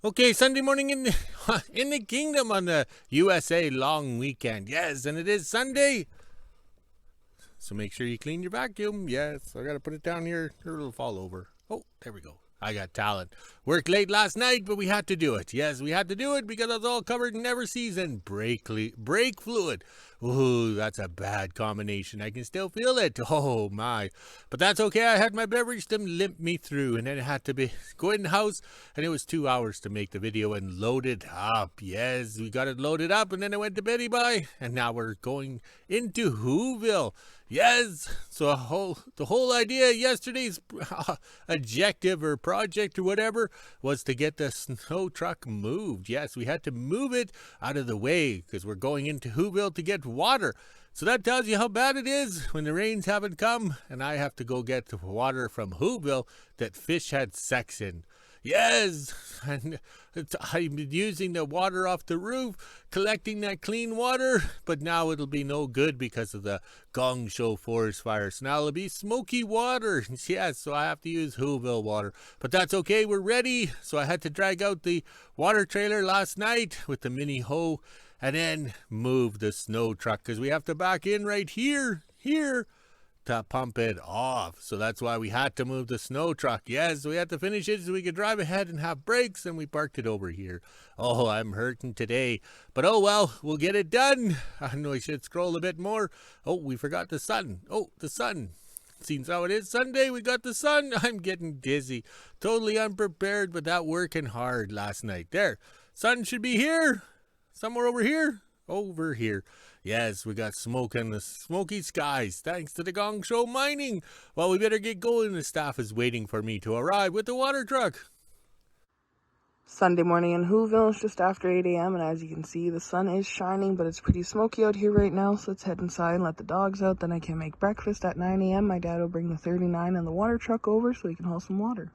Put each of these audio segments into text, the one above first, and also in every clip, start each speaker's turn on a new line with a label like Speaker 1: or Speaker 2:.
Speaker 1: Okay, Sunday morning in the, in the kingdom on the USA long weekend. Yes, and it is Sunday. So make sure you clean your vacuum. Yes, I got to put it down here or it'll fall over. Oh, there we go. I got talent. Worked late last night, but we had to do it. Yes, we had to do it because I was all covered in never season brake fluid. Ooh, that's a bad combination. I can still feel it. Oh my. But that's okay. I had my beverage to limp me through, and then it had to be go in the house, and it was 2 hours to make the video and load it up. Yes, we got it loaded up, and then I went to Betty Bye, and now we're going into WHO-ville. Yes, so the whole idea yesterday's objective or project or whatever was to get the snow truck moved. Yes, we had to move it out of the way because we're going into WHO-ville to get water. So that tells you how bad it is when the rains haven't come and I have to go get the water from WHO-ville that fish had sex in. Yes, and I'm using the water off the roof, collecting that clean water, but now it'll be no good because of the Gong Show forest fire. So now it'll be smoky water. Yes, so I have to use WHO-ville water, but that's okay. We're ready. So I had to drag out the water trailer last night with the mini hoe and then move the snow truck because we have to back in right here to pump it off. So that's why we had to move the snow truck. Yes, we had to finish it so we could drive ahead and have brakes, and we parked it over here. Oh, I'm hurting today. But oh well, we'll get it done. I know I should scroll a bit more. Oh, we forgot the sun. Oh, the sun. Seems how it is Sunday, we got the sun. I'm getting dizzy. Totally unprepared, but that working hard last night. There, sun should be here. Somewhere over here. Over here. Yes, we got smoke in the smoky skies thanks to the Gong Show mining. Well, we better get going. The staff is waiting for me to arrive with the water truck.
Speaker 2: Sunday morning in WHO-ville. It's just after 8 a.m. and as you can see, the sun is shining, but it's pretty smoky out here right now, so let's head inside and let the dogs out. Then I can make breakfast at 9 a.m. My dad will bring the 39 and the water truck over so he can haul some water.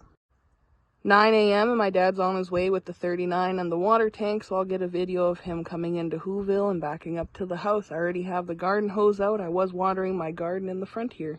Speaker 2: 9 a.m. and my dad's on his way with the 39 and the water tank, so I'll get a video of him coming into WHO-ville and backing up to the house. I already have the garden hose out. I was watering my garden in the front here.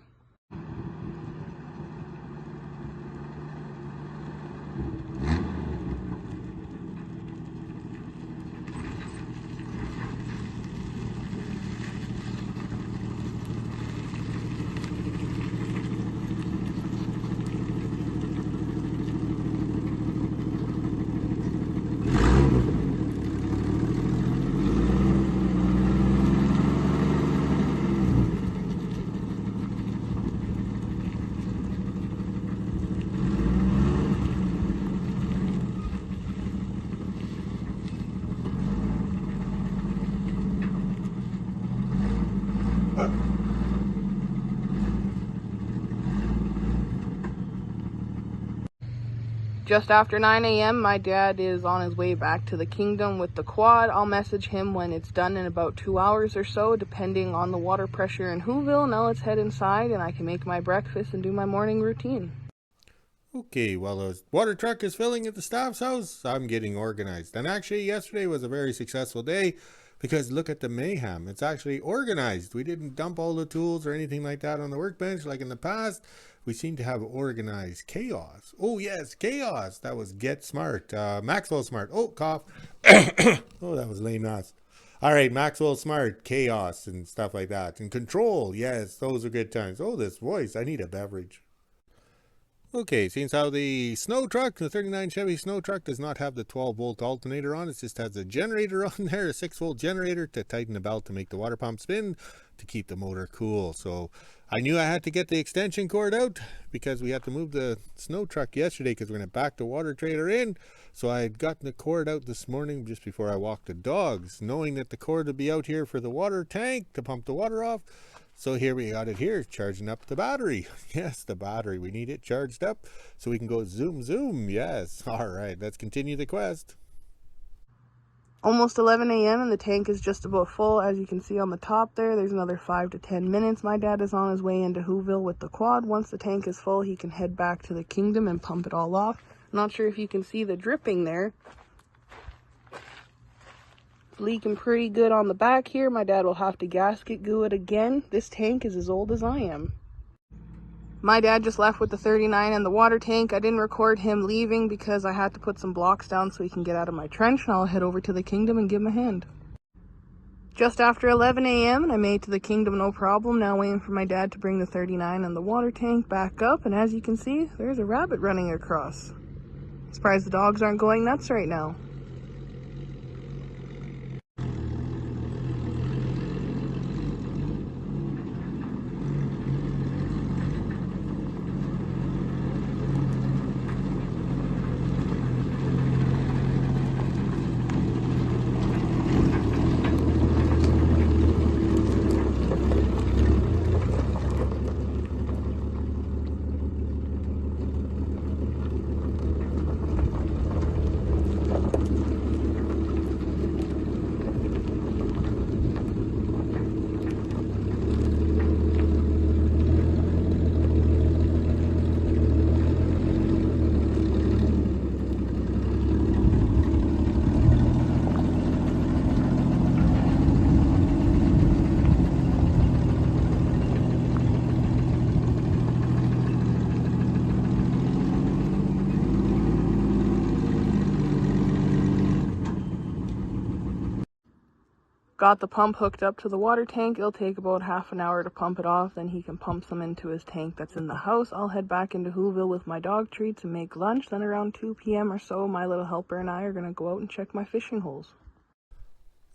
Speaker 2: Just after 9 a.m., my dad is on his way back to the kingdom with the quad. I'll message him when it's done in about 2 hours or so, depending on the water pressure in WHO-ville. Now let's head inside and I can make my breakfast and do my morning routine.
Speaker 1: Okay, well, the water truck is filling at the staff's house. I'm getting organized. And actually, yesterday was a very successful day because look at the mayhem. It's actually organized. We didn't dump all the tools or anything like that on the workbench like in the past. We seem to have organized chaos. Oh, yes, chaos. That was Get Smart. Maxwell Smart. Oh, cough. Oh, that was lame ass. All right, Maxwell Smart, chaos and stuff like that. And control. Yes, those are good times. Oh, this voice. I need a beverage. Okay, seems how the snow truck, the 39 Chevy snow truck, does not have the 12-volt alternator on. It just has a generator on there, a 6-volt generator to tighten the belt to make the water pump spin to keep the motor cool. So I knew I had to get the extension cord out because we had to move the snow truck yesterday because we're going to back the water trailer in. So I had gotten the cord out this morning just before I walked the dogs, knowing that the cord would be out here for the water tank to pump the water off. So here we got it here, charging up the battery. Yes, the battery. We need it charged up so we can go zoom, zoom. Yes. All right, let's continue the quest.
Speaker 2: Almost 11 a.m. and the tank is just about full. As you can see on the top there's another 5 to 10 minutes. My dad is on his way into WHO-ville with the quad. Once the tank is full, he can head back to the kingdom and pump it all off. I'm not sure if you can see the dripping there. It's leaking pretty good on the back here. My dad will have to gasket glue it again. This tank is as old as I am. My dad just left with the 39 and the water tank. I didn't record him leaving because I had to put some blocks down so he can get out of my trench, and I'll head over to the kingdom and give him a hand. Just after 11 a.m. and I made it to the kingdom no problem. Now waiting for my dad to bring the 39 and the water tank back up, and as you can see, there's a rabbit running across. Surprised the dogs aren't going nuts right now. Got the pump hooked up to the water tank. It'll take about half an hour to pump it off. Then he can pump some into his tank that's in the house. I'll head back into WHO-ville with my dog treats and make lunch. Then around 2 p.m. or so, my little helper and I are going to go out and check my fishing holes.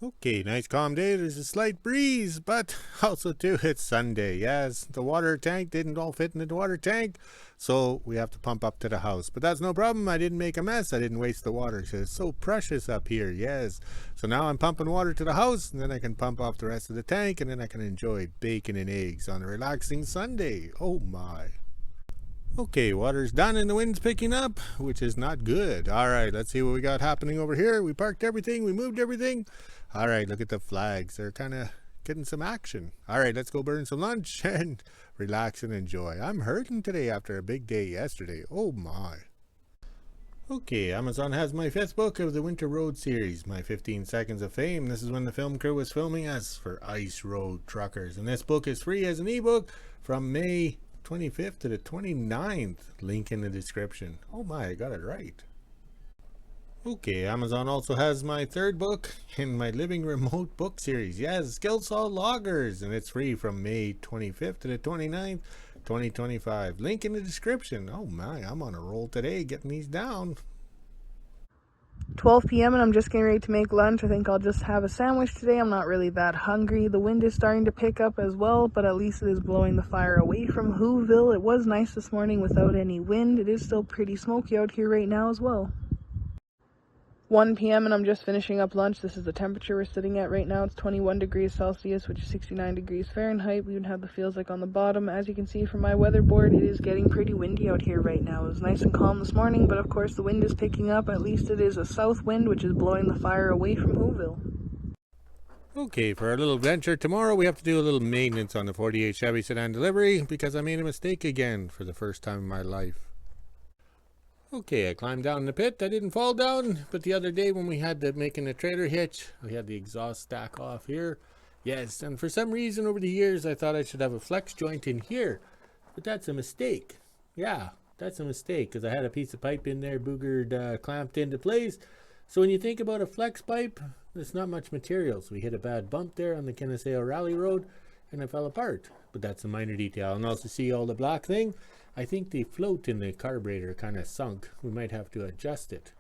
Speaker 1: Okay, nice calm day. There's a slight breeze, but also too, it's Sunday. Yes, the water tank didn't all fit in the water tank, so we have to pump up to the house. But that's no problem. I didn't make a mess. I didn't waste the water. So it's so precious up here. Yes. So now I'm pumping water to the house, and then I can pump off the rest of the tank, and then I can enjoy bacon and eggs on a relaxing Sunday. Oh my. Okay, water's done and the wind's picking up, which is not good. All right, let's see what we got happening over here. We parked everything. We moved everything. All right, look at the flags. They're kind of getting some action. All right, let's go burn some lunch and relax and enjoy. I'm hurting today after a big day yesterday. Oh my. Okay, Amazon has my 5th book of the Winter Road series, my 15 Seconds of Fame. This is when the film crew was filming us for Ice Road Truckers. And this book is free as an ebook from May 25th to the 29th. Link in the description. Oh my, I got it right. Okay, Amazon also has my 3rd book in my Living Remote book series. Yes, Skillsaw Loggers, and it's free from May 25th to the 29th, 2025. Link in the description. Oh my, I'm on a roll today getting these down.
Speaker 2: 12 p.m. and I'm just getting ready to make lunch. I think I'll just have a sandwich today. I'm not really that hungry. The wind is starting to pick up as well, but at least it is blowing the fire away from WHO-ville. It was nice this morning without any wind. It is still pretty smoky out here right now as well. 1 p.m. and I'm just finishing up lunch. This is the temperature we're sitting at right now. It's 21 degrees Celsius, which is 69 degrees Fahrenheit. We even have the feels like on the bottom. As you can see from my weather board, it is getting pretty windy out here right now. It was nice and calm this morning, but of course the wind is picking up. At least it is a south wind, which is blowing the fire away from WHO-ville.
Speaker 1: Okay, for our little venture tomorrow, we have to do a little maintenance on the 48 Chevy sedan delivery because I made a mistake again for the first time in my life. Okay, I climbed down the pit. I didn't fall down, but the other day when we had to making the trailer hitch, we had the exhaust stack off here. Yes, and for some reason over the years, I thought I should have a flex joint in here, but that's a mistake. Yeah, that's a mistake because I had a piece of pipe in there, boogered, clamped into place. So when you think about a flex pipe, there's not much material. So we hit a bad bump there on the Kennesaw Rally Road, and it fell apart. But that's a minor detail. And also see all the black thing. I think the float in the carburetor kind of sunk. We might have to adjust it.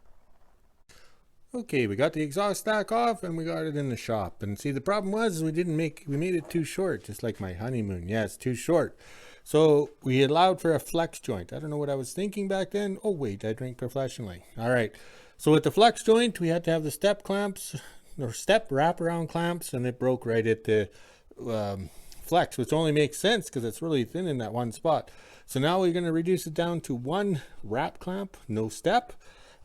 Speaker 1: Okay, we got the exhaust stack off and we got it in the shop. And see, the problem was we made it too short, just like my honeymoon. Yeah, it's too short. So we allowed for a flex joint. I don't know what I was thinking back then. Oh wait, I drink professionally. All right. So with the flex joint, we had to have the step clamps or step wraparound clamps, and it broke right at the flex, which only makes sense because it's really thin in that one spot. So now we're going to reduce it down to one wrap clamp, no step.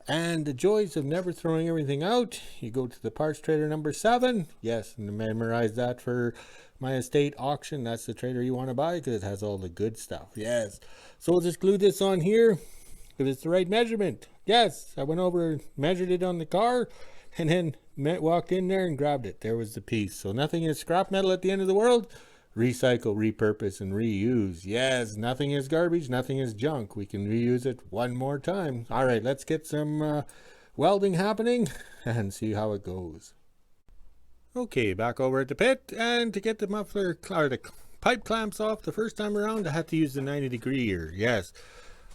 Speaker 1: And the joys of never throwing everything out, you go to the parts trailer number 7. Yes, and memorize that for my estate auction. That's the trailer you want to buy because it has all the good stuff. Yes. So we'll just glue this on here because it's the right measurement. Yes, I went over and measured it on the car and then walked in there and grabbed it. There was the piece. So nothing is scrap metal at the end of the world. recycle, repurpose, and reuse. Yes, nothing is garbage, nothing is junk. We can reuse it one more time. All right, let's get some welding happening and see how it goes. Okay, back over at the pit, and to get the muffler or the pipe clamps off the first time around, I had to use the 90-degree here. Yes.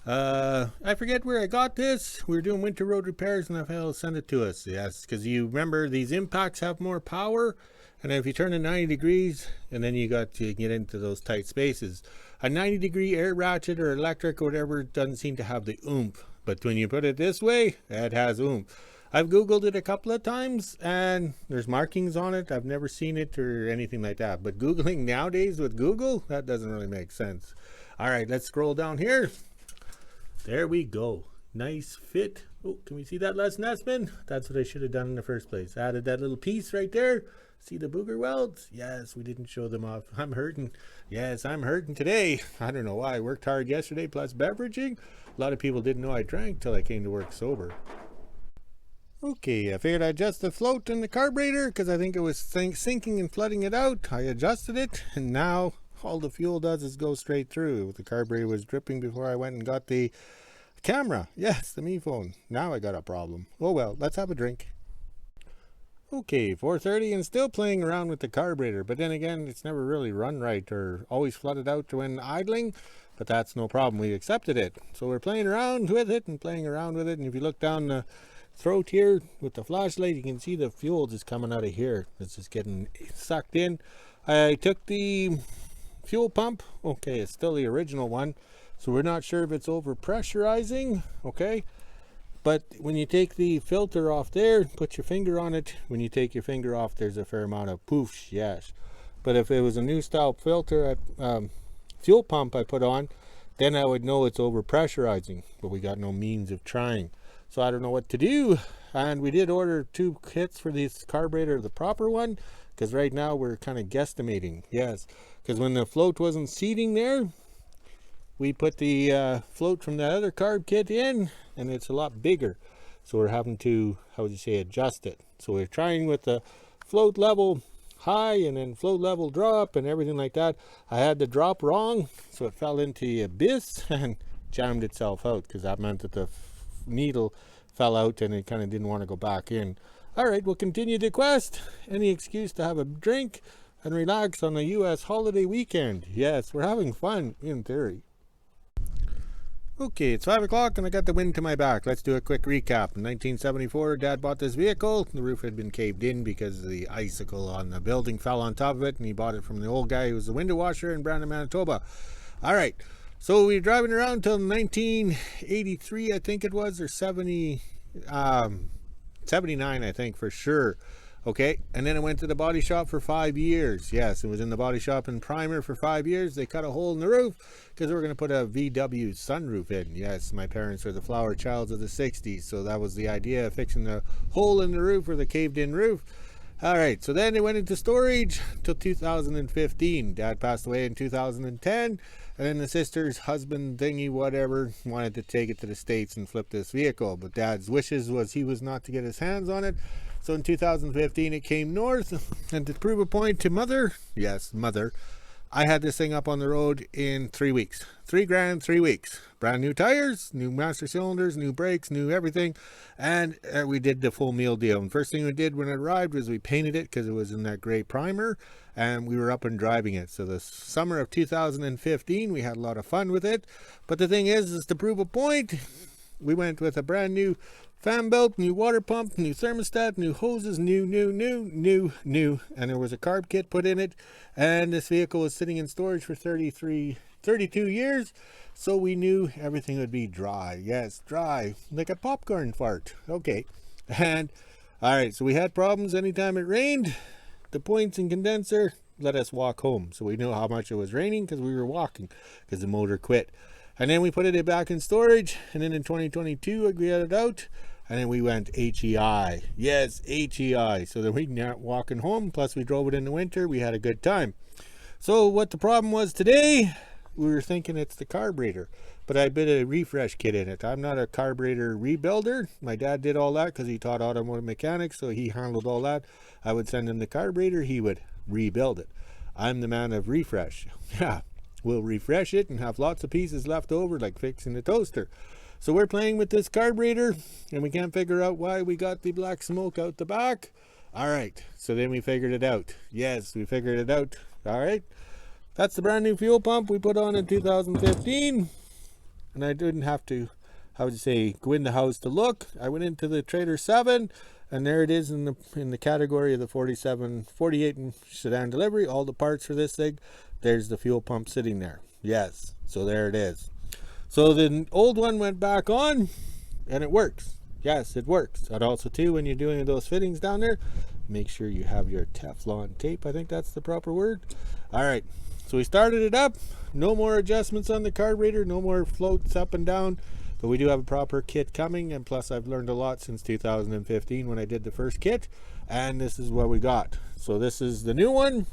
Speaker 1: I forget where I got this. We were doing winter road repairs and they'll send it to us. Yes, because you remember these impacts have more power, and if you turn it 90 degrees, and then you got to get into those tight spaces. A 90-degree air ratchet or electric or whatever doesn't seem to have the oomph, but when you put it this way, it has oomph. I've Googled it a couple of times and there's markings on it. I've never seen it or anything like that. But Googling nowadays with Google, that doesn't really make sense. All right, let's scroll down here. There we go. Nice fit. Oh, can we see that less Nessman? That's what I should have done in the first place. Added that little piece right there. See the booger welds? Yes, we didn't show them off. I'm hurting. Yes, I'm hurting today. I don't know why. I worked hard yesterday plus beveraging. A lot of people didn't know I drank till I came to work sober. Okay, I figured I'd adjust the float in the carburetor because I think it was sinking and flooding it out. I adjusted it, and now all the fuel does is go straight through. The carburetor was dripping before I went and got the camera. Yes, the Me phone. Now I got a problem. Oh well, let's have a drink. Okay, 4:30 and still playing around with the carburetor, but then again, it's never really run right or always flooded out when idling, but that's no problem. We accepted it. So we're playing around with it and playing around with it, and if you look down the throat here with the flashlight, you can see the fuel just coming out of here. It's just getting sucked in. I took the fuel pump. Okay, it's still the original one, so we're not sure if it's over pressurizing. Okay, but when you take the filter off there, put your finger on it. When you take your finger off, there's a fair amount of poofs. Yes, but if it was a new style filter fuel pump I put on, then I would know it's over pressurizing, but we got no means of trying. So I don't know what to do. And we did order 2 kits for this carburetor, the proper one, because right now we're kind of guesstimating. Yes, because when the float wasn't seating there, we put the float from that other carb kit in, and it's a lot bigger. So we're having to, how would you say, adjust it. So we're trying with the float level high and then float level drop and everything like that. I had the drop wrong, so it fell into the abyss and jammed itself out, because that meant that the needle fell out and it kind of didn't want to go back in. All right, we'll continue the quest. Any excuse to have a drink and relax on a U.S. holiday weekend. Yes, we're having fun in theory. Okay, it's 5 o'clock and I got the wind to my back. Let's do a quick recap. In 1974, Dad bought this vehicle. The roof had been caved in because the icicle on the building fell on top of it, and he bought it from the old guy who was the window washer in Northern Manitoba. All right. So we were driving around until 1983, I think it was, or 79, I think for sure. Okay, and then I went to the body shop for 5 years. Yes, it was in the body shop in Primer for 5 years. They cut a hole in the roof because they were going to put a VW sunroof in. Yes, my parents were the flower childs of the 60s, so that was the idea of fixing the hole in the roof or the caved in roof. All right, so then they went into storage till 2015. Dad passed away in 2010. And then the sister's husband thingy, whatever, wanted to take it to the States and flip this vehicle. But Dad's wishes was he was not to get his hands on it. So in 2015, it came north. And to prove a point to Mother, yes, Mother, I had this thing up on the road in 3 weeks. $3,000, 3 weeks. Brand new tires, new master cylinders, new brakes, new everything. And we did the full meal deal. And first thing we did when it arrived was we painted it because it was in that gray primer. And we were up and driving it. So the summer of 2015, we had a lot of fun with it. But the thing is to prove a point, we went with a brand new fan belt, new water pump, new thermostat, new hoses, new. And there was a carb kit put in it. And this vehicle was sitting in storage for 32 years. So we knew everything would be dry. Yes, dry, like a popcorn fart. Okay. And all right, so we had problems anytime it rained. The points and condenser let us walk home. So we knew how much it was raining because we were walking because the motor quit. And then we put it back in storage. And then in 2022, we got it out. And then we went HEI. Yes, HEI. So then we were walking home. Plus we drove it in the winter. We had a good time. So what the problem was today, we were thinking it's the carburetor. But I put a refresh kit in it. I'm not a carburetor rebuilder. My dad did all that because he taught automotive mechanics. So he handled all that. I would send him the carburetor. He would rebuild it. I'm the man of refresh. Yeah, we'll refresh it and have lots of pieces left over, like fixing the toaster. So we're playing with this carburetor, and we can't figure out why we got the black smoke out the back. All right, so then we figured it out. Yes, we figured it out. All right, that's the brand new fuel pump we put on in 2015, and I didn't have to, how would you say, go in the house to look. I went into the Trader 7, and there it is in the category of the 48 sedan delivery. All the parts for this thing. There's the fuel pump sitting there. Yes, so there it is. So the old one went back on, and it works. Yes, it works. And also too, when you're doing those fittings down there, make sure you have your Teflon tape. I think that's the proper word. All right, so we started it up. No more adjustments on the carburetor, no more floats up and down, but we do have a proper kit coming, and plus I've learned a lot since 2015 when I did the first kit, and this is what we got. So this is the new one.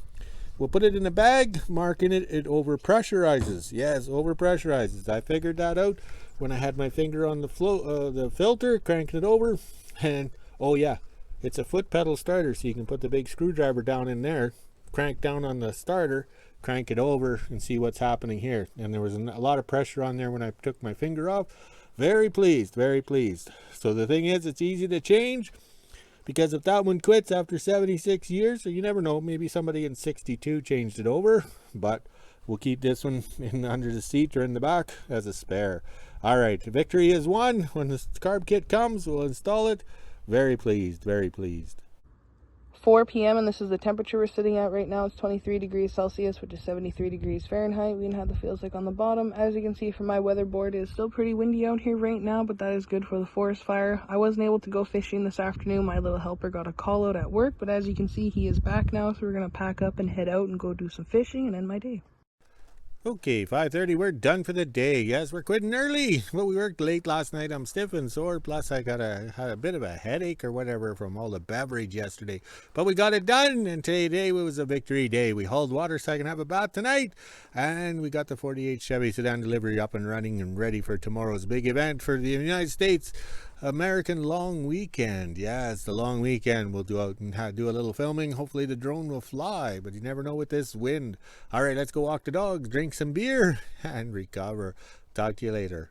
Speaker 1: We'll put it in a bag, marking it over pressurizes. Yes, over pressurizes. I figured that out when I had my finger on the filter, cranking it over. And oh yeah, it's a foot pedal starter, so you can put the big screwdriver down in there, crank down on the starter, crank it over, and see what's happening here. And there was a lot of pressure on there when I took my finger off. Very pleased, very pleased. So the thing is, it's easy to change. Because if that one quits after 76 years, so you never know, maybe somebody in 62 changed it over, but we'll keep this one in under the seat or in the back as a spare. All right, victory is won. When the carb kit comes, we'll install it. Very pleased, very pleased.
Speaker 2: 4 p.m. and this is the temperature we're sitting at right now. It's 23 degrees Celsius, which is 73 degrees Fahrenheit. We can have the feels like on the bottom. As you can see from my weather board, it is still pretty windy out here right now, but that is good for the forest fire. I wasn't able to go fishing this afternoon. My little helper got a call out at work, but as you can see, he is back now, so we're going to pack up and head out and go do some fishing and end my day.
Speaker 1: Okay, 5:30, we're done for the day. Yes, we're quitting early. Well, we worked late last night. I'm stiff and sore, plus I had a bit of a headache or whatever from all the beverage yesterday. But we got it done, and today was a victory day. We hauled water so I can have a bath tonight, and we got the 48 Chevy sedan delivery up and running and ready for tomorrow's big event for the United States American long weekend. Yes, the long weekend. We'll do out and do a little filming. Hopefully the drone will fly, but you never know with this wind. All right, let's go walk the dogs, drink some beer, and recover. Talk to you later.